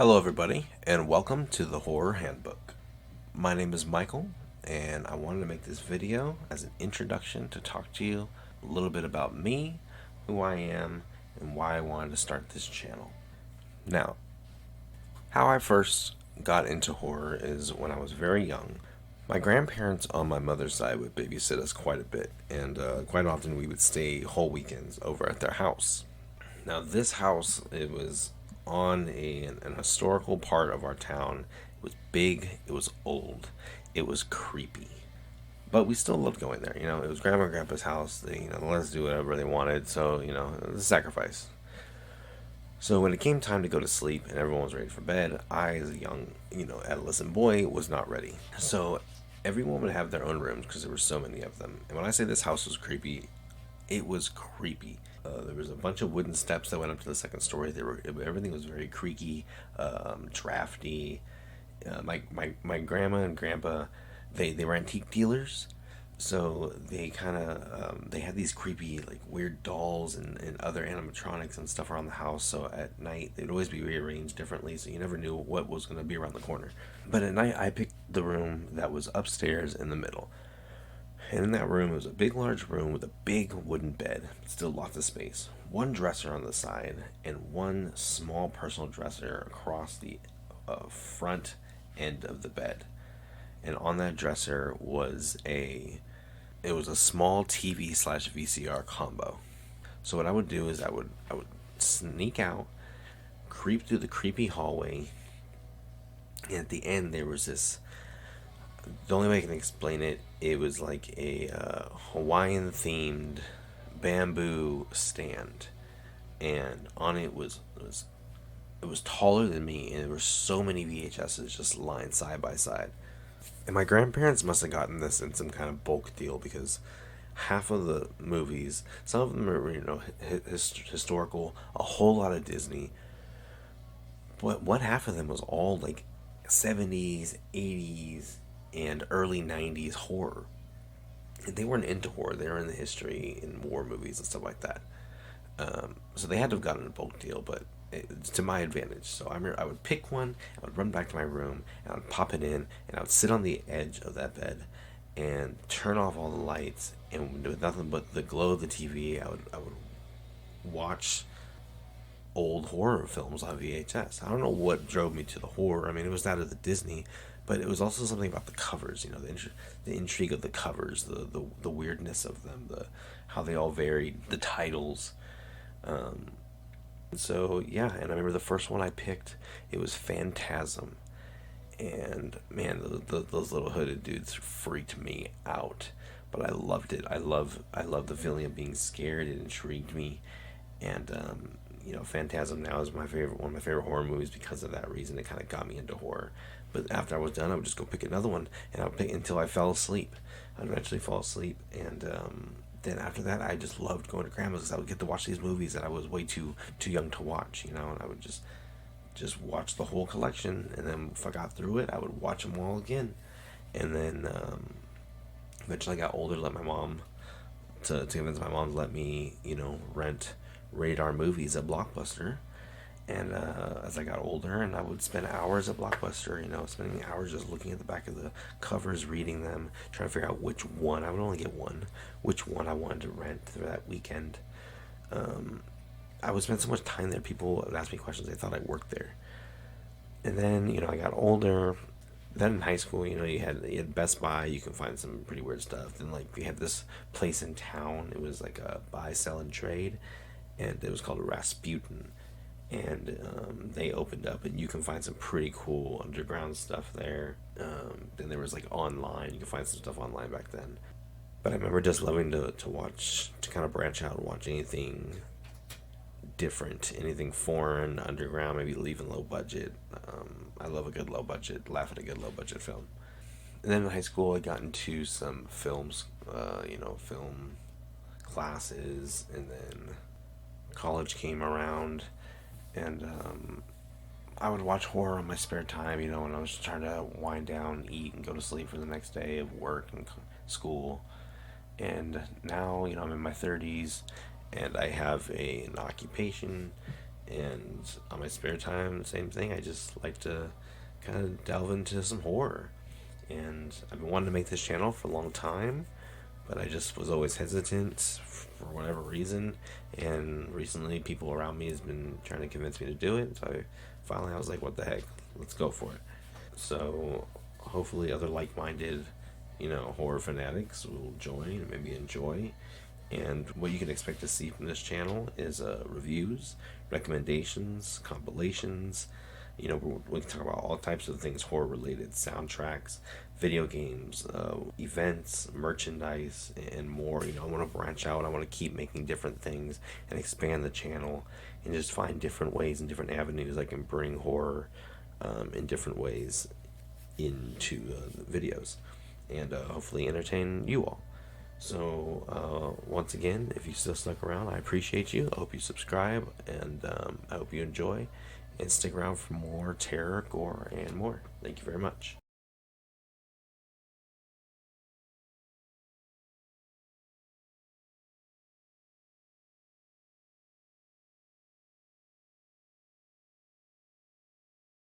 Hello, everybody, and welcome to the Horror Handbook. My name is Michael, and I wanted to make this video as an introduction to talk to you a little bit about me, who I am, and why I wanted to start this channel. Now, how I first got into horror is when I was very young. My grandparents on my mother's side would babysit us quite a bit, and quite often we would stay whole weekends over at their house. Now, this house, it was on an historical part of our town. It was big, it was old, it was creepy. But we still loved going there. It was grandma and grandpa's house. They let us do whatever they wanted. So, it was a sacrifice. So when it came time to go to sleep and everyone was ready for bed, I, as a young, adolescent boy, was not ready. So everyone would have their own rooms because there were so many of them. And when I say this house was creepy, it was creepy. There was a bunch of wooden steps that went up to the second story. Everything was very creaky, drafty. My grandma and grandpa, they were antique dealers, so they kind of they had these creepy like weird dolls and other animatronics and stuff around the house. So at night they'd always be rearranged differently, so you never knew what was going to be around the corner. But at night I picked the room that was upstairs in the middle. And in that room, it was a big, large room with a big wooden bed, still lots of space, one dresser on the side, and one small personal dresser across the front end of the bed. And on that dresser was a small TV slash VCR combo. So what I would do is I would sneak out, creep through the creepy hallway, and at the end there was this, the only way I can explain it, it was like a Hawaiian themed bamboo stand, and on it was taller than me, and there were so many VHSs just lined side by side. And my grandparents must have gotten this in some kind of bulk deal because half of the movies, some of them are historical, a whole lot of Disney, but one half of them was all like 70s, 80s, and early 90s horror. And they weren't into horror, they were in the history and war movies and stuff like that. So they had to have gotten a bulk deal, but it's to my advantage. So I remember I would pick one, I would run back to my room, and I would pop it in, and I would sit on the edge of that bed and turn off all the lights, and with nothing but the glow of the TV, I would watch old horror films on VHS. I don't know what drove me to the horror. I mean, it was that of the Disney, but it was also something about the covers. The intrigue of the covers, the weirdness of them, the how they all varied, the titles. So yeah, and I remember the first one I picked. It was Phantasm, and man, those little hooded dudes freaked me out. But I loved it. I love the feeling of being scared. It intrigued me, and Phantasm now is one of my favorite horror movies because of that reason. It kind of got me into horror. But after I was done, I would just go pick another one, and I would pick until I fell asleep. I'd eventually fall asleep, and then after that, I just loved going to grandma's because I would get to watch these movies that I was way too young to watch, and I would just watch the whole collection, and then if I got through it, I would watch them all again, and then eventually I got older, let my mom to convince my mom to let me rent rated R movies at Blockbuster. And as I got older, and I would spend hours at Blockbuster, spending hours just looking at the back of the covers, reading them, trying to figure out which one, I would only get one, which one I wanted to rent for that weekend. I would spend so much time there, people would ask me questions, they thought I worked there. And then, I got older. Then in high school, you had Best Buy. You can find some pretty weird stuff. Then like we had this place in town. It was like a buy, sell, and trade, and it was called Rasputin. And they opened up, and you can find some pretty cool underground stuff there. Then there was like online. You can find some stuff online back then. But I remember just loving to watch, to kind of branch out and watch anything different, anything foreign, underground, maybe even low budget. I love a good low budget, laugh at a good low budget film. And then in high school, I got into some films, film classes, and then college came around, and I would watch horror in my spare time, when I was trying to wind down, eat, and go to sleep for the next day of work and school. And now, I'm in my 30s, and I have an occupation, And on my spare time, same thing. I just like to kind of delve into some horror. And I've been wanting to make this channel for a long time, but I just was always hesitant for whatever reason. And recently, people around me has been trying to convince me to do it. So I was like, "What the heck? Let's go for it." So hopefully, other like-minded, horror fanatics will join and maybe enjoy. And what you can expect to see from this channel is reviews, recommendations, compilations. We can talk about all types of things horror related: soundtracks, video games, events, merchandise, and more. I want to branch out. I want to keep making different things and expand the channel and just find different ways and different avenues I can bring horror in different ways into videos and hopefully entertain you all. So, once again, if you still stuck around, I appreciate you. I hope you subscribe, and I hope you enjoy, and stick around for more terror, gore, and more. Thank you very much.